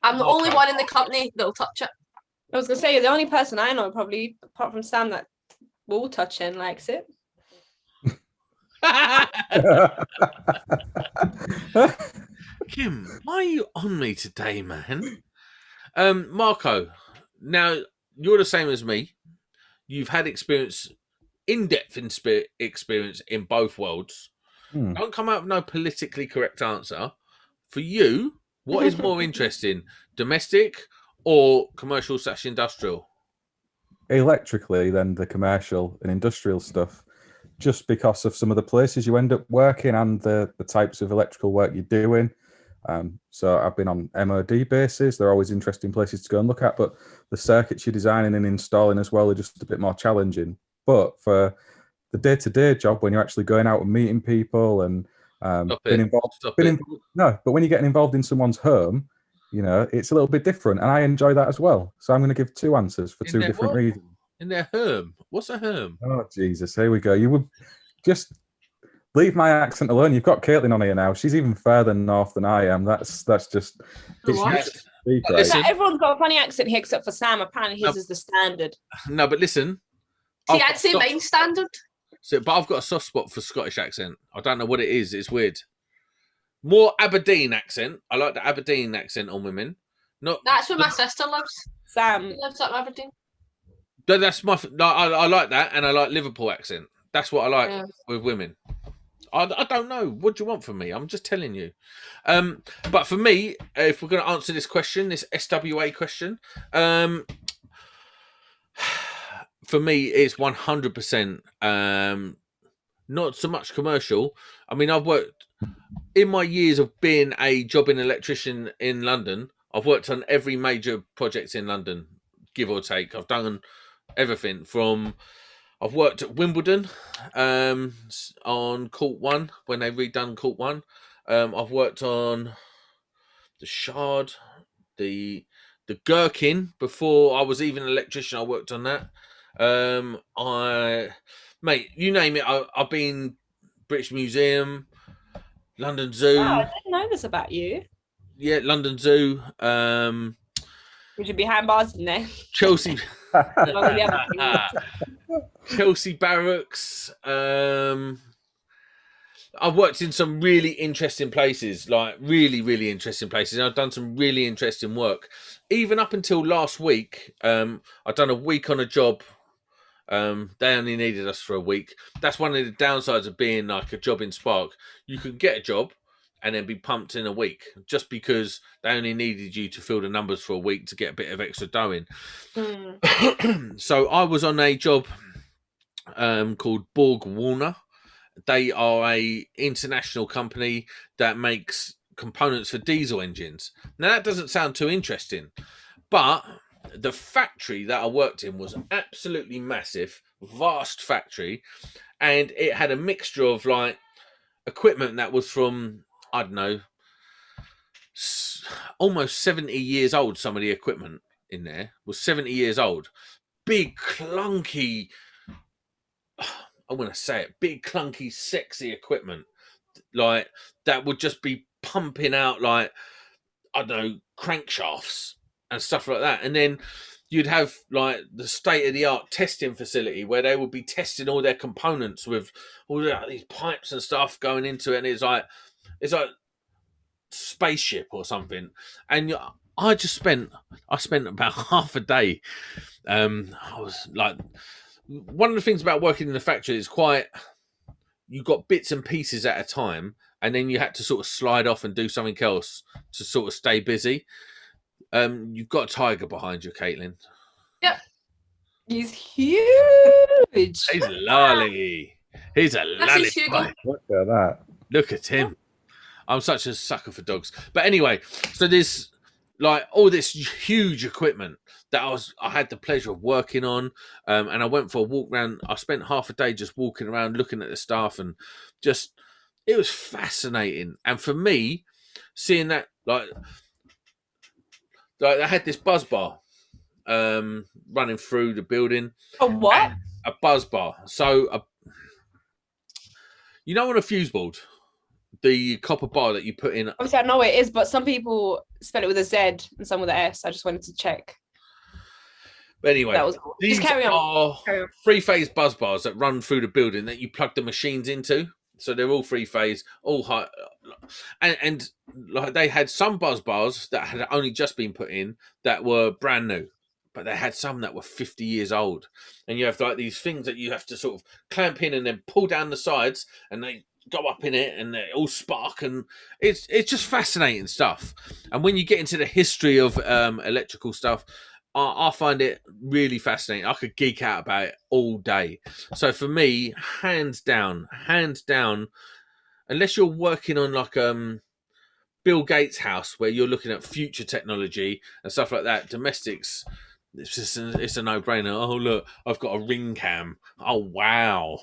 I'm the only one in the company that'll touch it. I was gonna say, you're the only person I know, probably apart from Sam, that will touch it and likes it. Kim, why are you on me today, man? Marco, now you're the same as me. you've had experience, in-depth experience in both worlds. Don't come out with no politically correct answer. For you, what is more interesting, domestic or commercial/industrial? Electrically than the commercial and industrial stuff, just because of some of the places you end up working and the types of electrical work you're doing. So I've been on MOD bases. They're always interesting places to go and look at, but the circuits you're designing and installing as well are just a bit more challenging. But for the day-to-day job, when you're actually going out and meeting people and being involved, no, but when you're getting involved in someone's home, you know, it's a little bit different, and I enjoy that as well. So I'm going to give two answers for two different reasons. In their home? What's a home? Oh, Jesus, here we go. You would just leave my accent alone. You've got Caitlin on here now. She's even further north than I am. That's just... Listen, everyone's got a funny accent here except for Sam. Apparently his is the standard. No, but listen. See, I'd say mine's standard. So, but I've got a soft spot for Scottish accent. I don't know what it is. It's weird. More Aberdeen accent. I like the Aberdeen accent on women. That's where my sister lives. Sam lives up Aberdeen. That's my. I like that, and I like Liverpool accent. That's what I like with women. I don't know. What do you want from me? I'm just telling you. But for me, if we're going to answer this question, this SWA question, for me, it's 100%. Not so much commercial. I mean, I've worked in my years of being a jobbing electrician in London. I've worked on every major project in London, give or take. I've done everything from. I've worked at Wimbledon on Court 1 when they redone Court 1. I've worked on the Shard, the Gherkin before I was even an electrician. I worked on that. Mate, you name it. I've been British Museum, London Zoo. Oh, I didn't know this about you. Yeah, London Zoo. Would you behind bars in there? Chelsea. Chelsea Barracks. I've worked in some really interesting places, like really, really interesting places. And I've done some really interesting work. Even up until last week, I've done a week on a job. They only needed us for a week. That's one of the downsides of being like a job in Spark. You can get a job and then be pumped in a week just because they only needed you to fill the numbers for a week to get a bit of extra dough in. So I was on a job called Borg Warner. They are a international company that makes components for diesel engines. Now that doesn't sound too interesting, but the factory that I worked in was absolutely massive, vast factory, and it had a mixture of like equipment that was from, I don't know, almost 70 years old. Some of the equipment in there was 70 years old. Big, clunky, I want to say it, big, clunky, sexy equipment. Like, that would just be pumping out, like, I don't know, crankshafts and stuff like that. And then you'd have, like, the state-of-the-art testing facility where they would be testing all their components with all these pipes and stuff going into it. And it's like spaceship or something. And I spent about half a day. I was like, one of the things about working in the factory is you got bits and pieces at a time, and then you had to sort of slide off and do something else to sort of stay busy. You've got a tiger behind you, Caitlin. Yep. He's huge. He's lolly. He's a lolly. Look at that. Look at him. I'm such a sucker for dogs. But anyway, so there's like all this huge equipment that I had the pleasure of working on, and I went for a walk around. I spent half a day just walking around, looking at the stuff, and just it was fascinating. And for me, seeing that, like I had this buzz bar running through the building. A what? A buzz bar. So, you know, on a fuse board, the copper bar that you put in. Obviously, I know what it is, but some people spell it with a Z and some with an S. I just wanted to check. But anyway, these are three-phase buzz bars that run through the building that you plug the machines into. So they're all three-phase, all high, and like they had some buzz bars that had only just been put in that were brand new, but they had some that were 50 years old. And you have like these things that you have to sort of clamp in and then pull down the sides, and they go up in it and they all spark, and it's just fascinating stuff. And when you get into the history of electrical stuff, I find it really fascinating. I could geek out about it all day. So for me, hands down, unless you're working on like Bill Gates' house where you're looking at future technology and stuff like that, domestics, it's a no-brainer. Oh look, I've got a ring cam. Oh wow,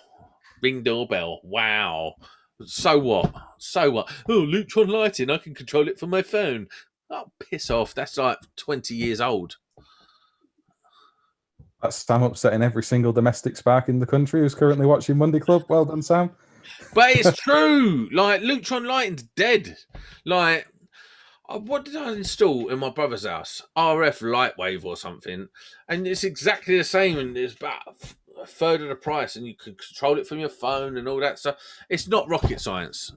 ring doorbell. Wow. So what? Oh, Lutron lighting. I can control it from my phone. Oh, piss off. That's like 20 years old. That's Sam upsetting every single domestic spark in the country who's currently watching Monday Club. Well done, Sam. But it's true. Like, Lutron lighting's dead. Like, what did I install in my brother's house? RF Lightwave or something. And it's exactly the same. And it's about a third of the price. And you can control it from your phone and all that stuff. It's not rocket science.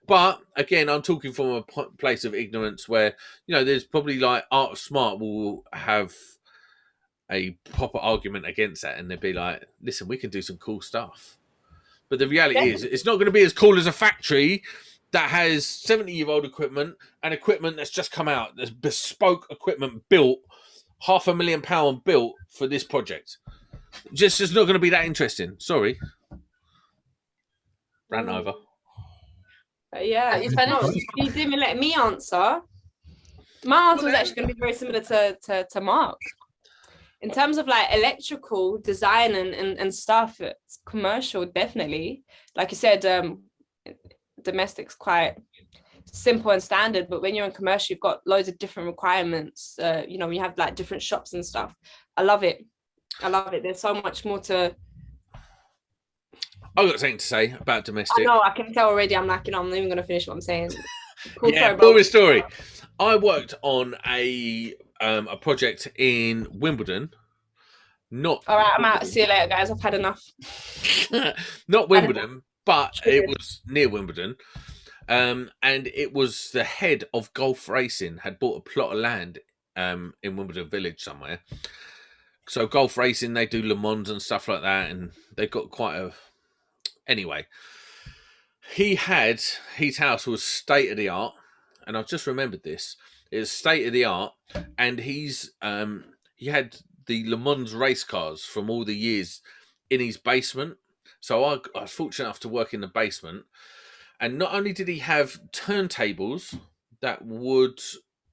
But, again, I'm talking from a place of ignorance where, you know, there's probably like Art of Smart will have a proper argument against that. And they'd be like, listen, we can do some cool stuff. But the reality is, it's not going to be as cool as a factory that has 70-year-old equipment and equipment that's just come out. There's bespoke equipment built, £500,000 built for this project. Just not going to be that interesting. Sorry. Rant over. Yeah, You finished? you didn't even let me answer. My answer was actually going to be very similar to Mark. In terms of like electrical design and stuff, it's commercial, definitely. Like you said, domestic's quite simple and standard, but when you're in commercial, you've got loads of different requirements. You know, when you have like different shops and stuff. I love it. There's so much more to. I've got something to say about domestic. I know, I can tell already. I'm like, I'm not even going to finish what I'm saying. Cool, yeah, boring story. I worked on a project in Wimbledon. Not all right, I'm out. See you later, guys. I've had enough. Not Wimbledon, but it was near Wimbledon. And it was the head of golf racing had bought a plot of land in Wimbledon Village somewhere. So golf racing, they do Le Mans and stuff like that, and they got quite a. Anyway, his house was state of the art, and I've just remembered this. It was state of the art, and he had the Le Mans race cars from all the years in his basement. So I was fortunate enough to work in the basement, and not only did he have turntables that would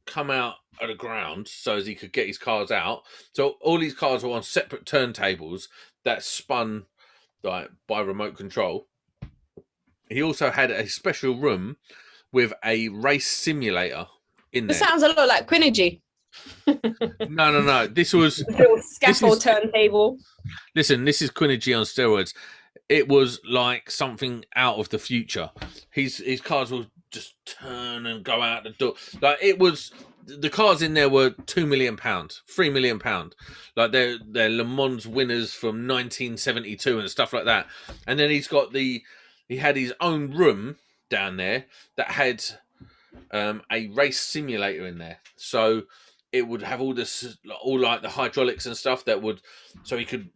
come out of the ground so as he could get his cars out. So all these cars were on separate turntables that spun like by remote control. He also had a special room with a race simulator in there. This sounds a lot like Quinergy. No. This was little scaffold turntable. Listen, this is Quinergy on steroids. It was like something out of the future. His cars will just turn and go out the door. Like it was, the cars in there were £2 million, £3 million. Like they're Le Mans winners from 1972 and stuff like that. And then he had his own room down there that had a race simulator in there. So it would have all like the hydraulics and stuff that would, so he could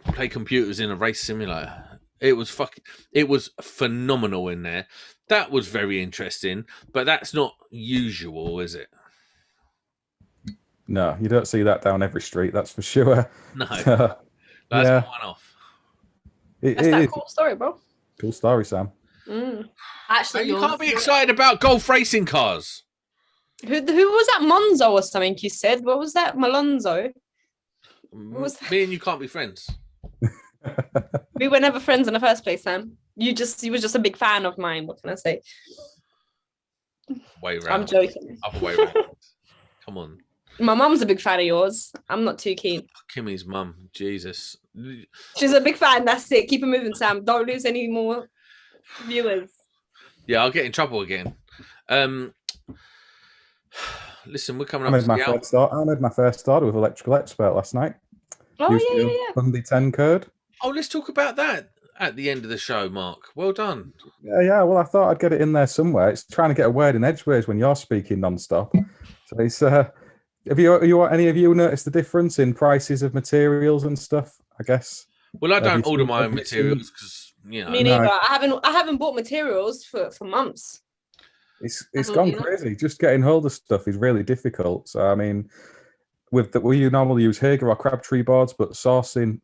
play computers in a race simulator. It was phenomenal in there. That was very interesting, but that's not usual, is it? No, you don't see that down every street, that's for sure. No, that's one off. That's that cool story, bro. Cool story, Sam. Actually, you can't be excited about golf racing cars. Who was that? Monzo or something you said? What was that? Malonzo? Me and you can't be friends. We were never friends in the first place, Sam. You were just a big fan of mine. What can I say? Way round. I'm joking. Other way round. Come on. My mum's a big fan of yours. I'm not too keen. Kimmy's mum. Jesus. She's a big fan. That's it. Keep it moving, Sam. Don't lose any more viewers. Yeah, I'll get in trouble again. Listen, we're coming up. I made my first order with Electrical Expert last night. Oh, yeah. Monday 10 code. Oh, let's talk about that at the end of the show, Mark. Well done. Yeah. Well, I thought I'd get it in there somewhere. It's trying to get a word in edgeways when you're speaking non-stop. So it's Any of you noticed the difference in prices of materials and stuff? I guess. Well, I Have you don't order seen- my have own you seen- materials because Me No. neither. I haven't bought materials for months. It's don't gone either. crazy. Just getting hold of stuff is really difficult. So I mean, we normally use Hager or Crabtree boards, but sourcing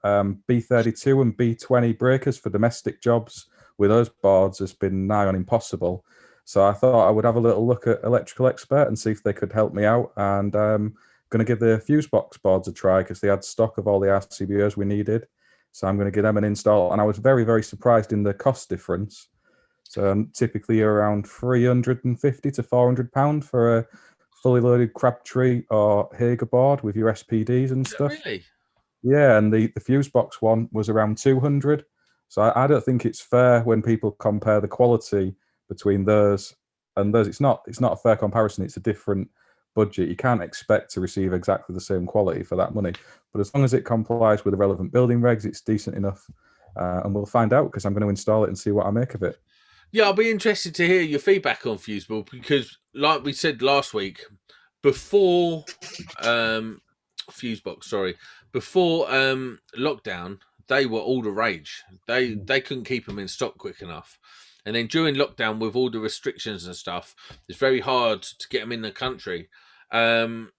B32 and B20 breakers for domestic jobs with those boards has been nigh on impossible. So I thought I would have a little look at Electrical Expert and see if they could help me out. And going to give the fuse box boards a try because they had stock of all the RCBOs we needed. So I'm going to give them an install. And I was very, very surprised in the cost difference. So typically around £350 to £400 for a fully loaded Crabtree or Hager board with your SPDs and stuff. really, Yeah, and the fuse box one was around 200. So I don't think it's fair when people compare the quality between those and those. It's not a fair comparison. It's a different budget. You can't expect to receive exactly the same quality for that money. But as long as it complies with the relevant building regs, it's decent enough. And we'll find out because I'm going to install it and see what I make of it. yeah, I'll be interested to hear your feedback on Fuseboard because, like we said last week, before before lockdown, they were all the rage. They couldn't keep them in stock quick enough, and then during lockdown, with all the restrictions and stuff, it's very hard to get them in the country. And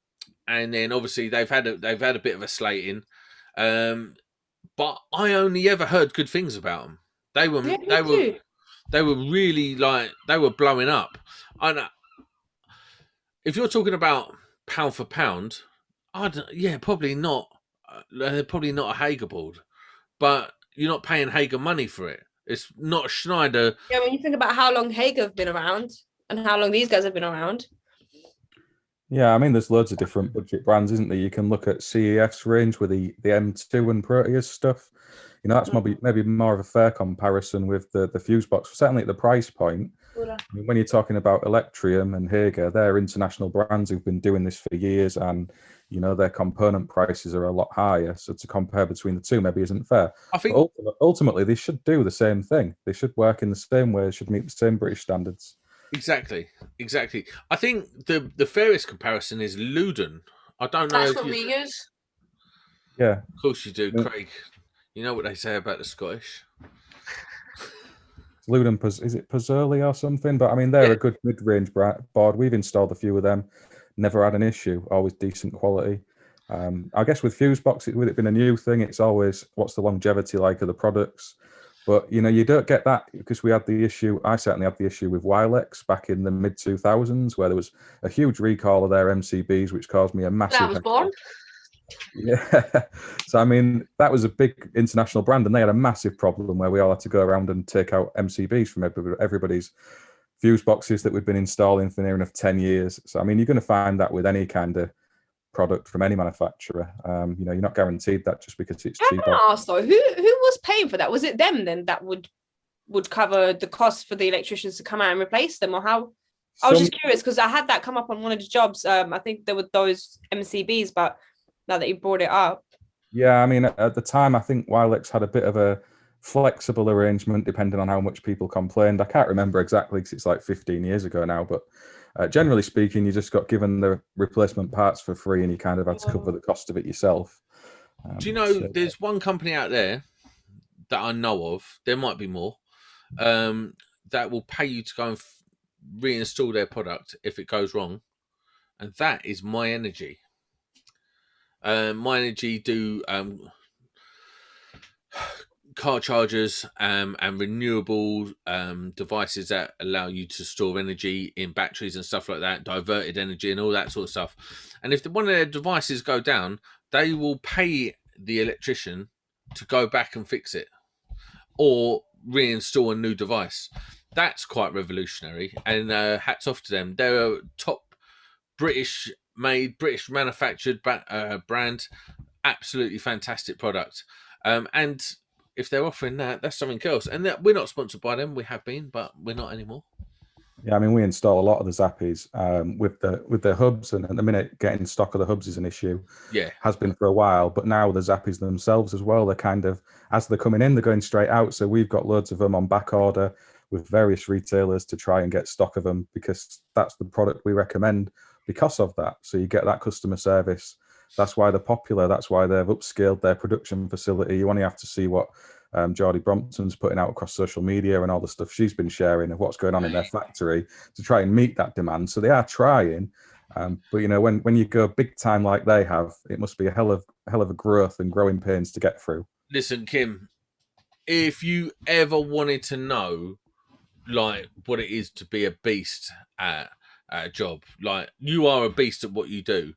then obviously they've had a bit of a slating, but I only ever heard good things about them. They were Yeah, me too. they were really they were blowing up. And if you're talking about pound for pound, probably not. They're probably not a Hager board, but you're not paying Hager money for it. It's not Schneider. Yeah, when you think about how long Hager have been around and how long these guys have been around. Yeah, I mean, there's loads of different budget brands, isn't there? You can look at CEF's range with the M2 and Proteus stuff. You know, that's maybe more of a fair comparison with the fuse box, certainly at the price point. I mean, when you're talking about Electrium and Hager, they're international brands who've been doing this for years, and you know their component prices are a lot higher. So to compare between the two maybe isn't fair. I think But ultimately, they should do the same thing. They should work in the same way. Should meet the same British standards. exactly. I think the fairest comparison is Luden. I don't know That's if what you. we use. Yeah, Of course you do, Yeah. Craig. You know what they say about the Scottish. Luden, is it Pozzoli or something? But I mean, they're Yeah. a good mid-range board. We've installed a few of them. Never had an issue. Always decent quality. I guess with fuse boxes, with it being a new thing, it's always what's the longevity like of the products. But you know, you don't get that because we had the issue. I certainly had the issue with Wilex back in the mid 2000s, where there was a huge recall of their MCBs, which caused me a massive. When I was born. Yeah. So, I mean, that was a big international brand and they had a massive problem where we all had to go around and take out MCBs from everybody's fuse boxes that we'd been installing for near enough 10 years. So, I mean, you're going to find that with any kind of product from any manufacturer. You know, you're not guaranteed that just because it's I'm cheap. gonna ask though, who was paying for that? Was it them then that would cover the cost for the electricians to come out and replace them, or how? I was just curious because I had that come up on one of the jobs. I think there were those MCBs, but now that you brought it up. Yeah, I mean, at the time, I think Wilex had a bit of a flexible arrangement depending on how much people complained. I can't remember exactly because it's like 15 years ago now, but generally speaking, you just got given the replacement parts for free and you kind of had to cover the cost of it yourself. Do you know there's one company out there that I know of, there might be more, that will pay you to go and reinstall their product if it goes wrong, and that is My Energy. My Energy do car chargers and renewable devices that allow you to store energy in batteries and stuff like that, diverted energy and all that sort of stuff. And if one of their devices go down, they will pay the electrician to go back and fix it or reinstall a new device. That's quite revolutionary, and hats off to them. They're a top British made, British manufactured brand. Absolutely fantastic product. And if they're offering that, that's something else. And we're not sponsored by them. We have been, but we're not anymore. Yeah, I mean, we install a lot of the Zappies with the hubs, and at the minute, getting stock of the hubs is an issue. Yeah, has been for a while, but now the Zappies themselves as well, they're kind of, as they're coming in, they're going straight out. So we've got loads of them on back order with various retailers to try and get stock of them because that's the product we recommend. because of that. So you get that customer service. That's why they're popular. That's why they've upscaled their production facility. You only have to see what Geordie Brompton's putting out across social media and all the stuff she's been sharing of what's going on in their factory to try and meet that demand. So they are trying. But you know, when you go big time like they have, it must be a hell of a growth and growing pains to get through. Listen, Kim, if you ever wanted to know like what it is to be a beast at a job, like you are a beast at what you do,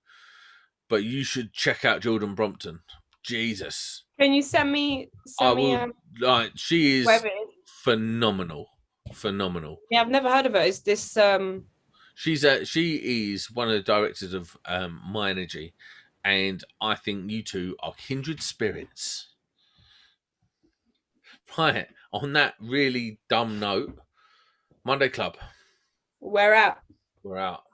but you should check out Jordan Brompton. Jesus. Can you send me like she is wherever it is? phenomenal. Yeah, I've never heard of her. Is this She is one of the directors of My Energy, and I think you two are kindred spirits. Right, on that really dumb note, Monday Club. where at? We're out.